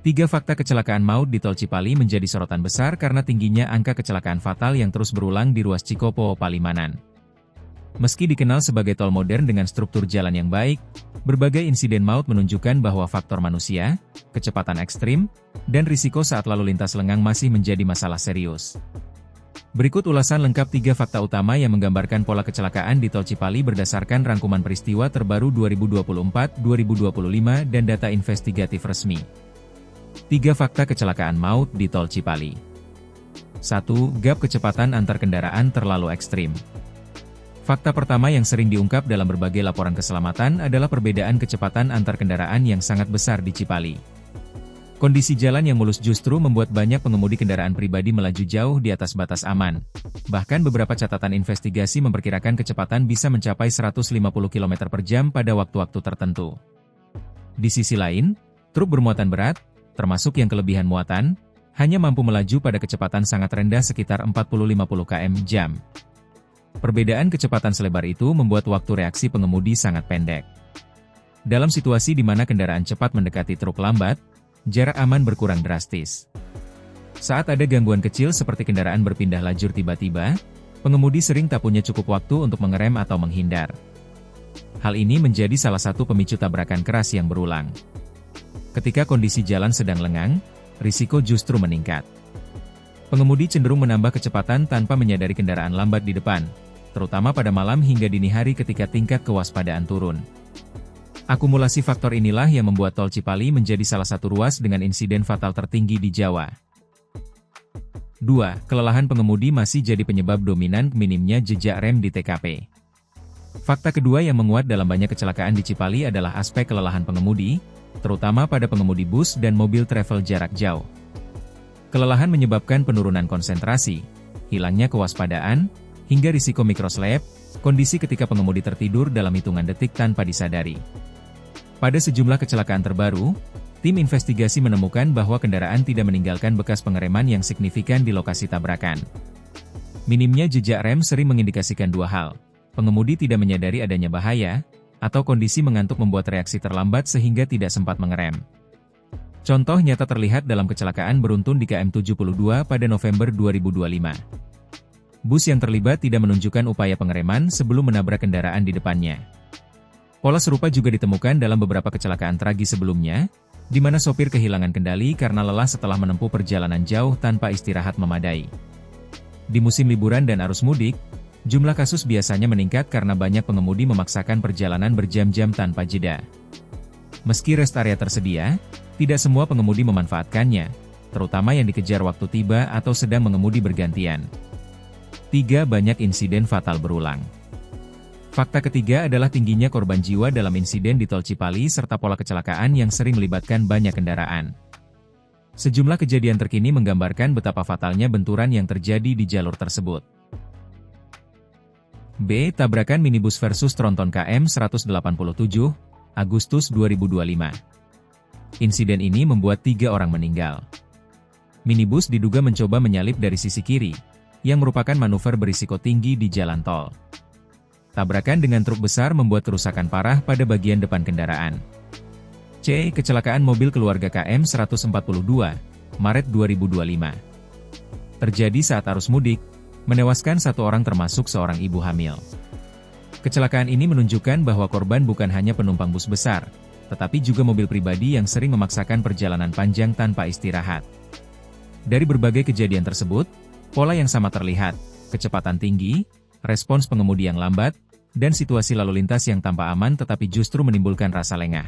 Tiga fakta kecelakaan maut di Tol Cipali menjadi sorotan besar karena tingginya angka kecelakaan fatal yang terus berulang di ruas Cikopo, Palimanan. Meski dikenal sebagai tol modern dengan struktur jalan yang baik, berbagai insiden maut menunjukkan bahwa faktor manusia, kecepatan ekstrim, dan risiko saat lalu lintas lengang masih menjadi masalah serius. Berikut ulasan lengkap 3 fakta utama yang menggambarkan pola kecelakaan di Tol Cipali berdasarkan rangkuman peristiwa terbaru 2024-2025 dan data investigatif resmi. 3 fakta kecelakaan maut di Tol Cipali. 1. Gap kecepatan antar kendaraan terlalu ekstrim. Fakta pertama yang sering diungkap dalam berbagai laporan keselamatan adalah perbedaan kecepatan antar kendaraan yang sangat besar di Cipali. Kondisi jalan yang mulus justru membuat banyak pengemudi kendaraan pribadi melaju jauh di atas batas aman. Bahkan beberapa catatan investigasi memperkirakan kecepatan bisa mencapai 150 km per jam pada waktu-waktu tertentu. Di sisi lain, truk bermuatan berat, termasuk yang kelebihan muatan, hanya mampu melaju pada kecepatan sangat rendah sekitar 40-50 km/jam. Perbedaan kecepatan selebar itu membuat waktu reaksi pengemudi sangat pendek. Dalam situasi di mana kendaraan cepat mendekati truk lambat, jarak aman berkurang drastis. Saat ada gangguan kecil seperti kendaraan berpindah lajur tiba-tiba, pengemudi sering tak punya cukup waktu untuk mengerem atau menghindar. Hal ini menjadi salah satu pemicu tabrakan keras yang berulang. Ketika kondisi jalan sedang lengang, risiko justru meningkat. Pengemudi cenderung menambah kecepatan tanpa menyadari kendaraan lambat di depan, terutama pada malam hingga dini hari ketika tingkat kewaspadaan turun. Akumulasi faktor inilah yang membuat Tol Cipali menjadi salah satu ruas dengan insiden fatal tertinggi di Jawa. 2. Kelelahan pengemudi masih jadi penyebab dominan minimnya jejak rem di TKP. Fakta kedua yang menguat dalam banyak kecelakaan di Cipali adalah aspek kelelahan pengemudi, terutama pada pengemudi bus dan mobil travel jarak jauh. Kelelahan menyebabkan penurunan konsentrasi, hilangnya kewaspadaan, hingga risiko mikroslip, kondisi ketika pengemudi tertidur dalam hitungan detik tanpa disadari. Pada sejumlah kecelakaan terbaru, tim investigasi menemukan bahwa kendaraan tidak meninggalkan bekas pengereman yang signifikan di lokasi tabrakan. Minimnya jejak rem sering mengindikasikan dua hal: pengemudi tidak menyadari adanya bahaya, atau kondisi mengantuk membuat reaksi terlambat sehingga tidak sempat mengerem. Contoh nyata terlihat dalam kecelakaan beruntun di KM 72 pada November 2025. Bus yang terlibat tidak menunjukkan upaya pengereman sebelum menabrak kendaraan di depannya. Pola serupa juga ditemukan dalam beberapa kecelakaan tragis sebelumnya, di mana sopir kehilangan kendali karena lelah setelah menempuh perjalanan jauh tanpa istirahat memadai. Di musim liburan dan arus mudik, jumlah kasus biasanya meningkat karena banyak pengemudi memaksakan perjalanan berjam-jam tanpa jeda. Meski rest area tersedia, tidak semua pengemudi memanfaatkannya, terutama yang dikejar waktu tiba atau sedang mengemudi bergantian. 3. Banyak insiden fatal berulang. Fakta ketiga adalah tingginya korban jiwa dalam insiden di Tol Cipali serta pola kecelakaan yang sering melibatkan banyak kendaraan. Sejumlah kejadian terkini menggambarkan betapa fatalnya benturan yang terjadi di jalur tersebut. B. Tabrakan minibus versus tronton KM 187, Agustus 2025. Insiden ini membuat 3 orang meninggal. Minibus diduga mencoba menyalip dari sisi kiri, yang merupakan manuver berisiko tinggi di jalan tol. Tabrakan dengan truk besar membuat kerusakan parah pada bagian depan kendaraan. C. Kecelakaan mobil keluarga KM 142, Maret 2025. Terjadi saat arus mudik, menewaskan 1 orang termasuk seorang ibu hamil. Kecelakaan ini menunjukkan bahwa korban bukan hanya penumpang bus besar, tetapi juga mobil pribadi yang sering memaksakan perjalanan panjang tanpa istirahat. Dari berbagai kejadian tersebut, pola yang sama terlihat: kecepatan tinggi, respons pengemudi yang lambat, dan situasi lalu lintas yang tampak aman tetapi justru menimbulkan rasa lengah.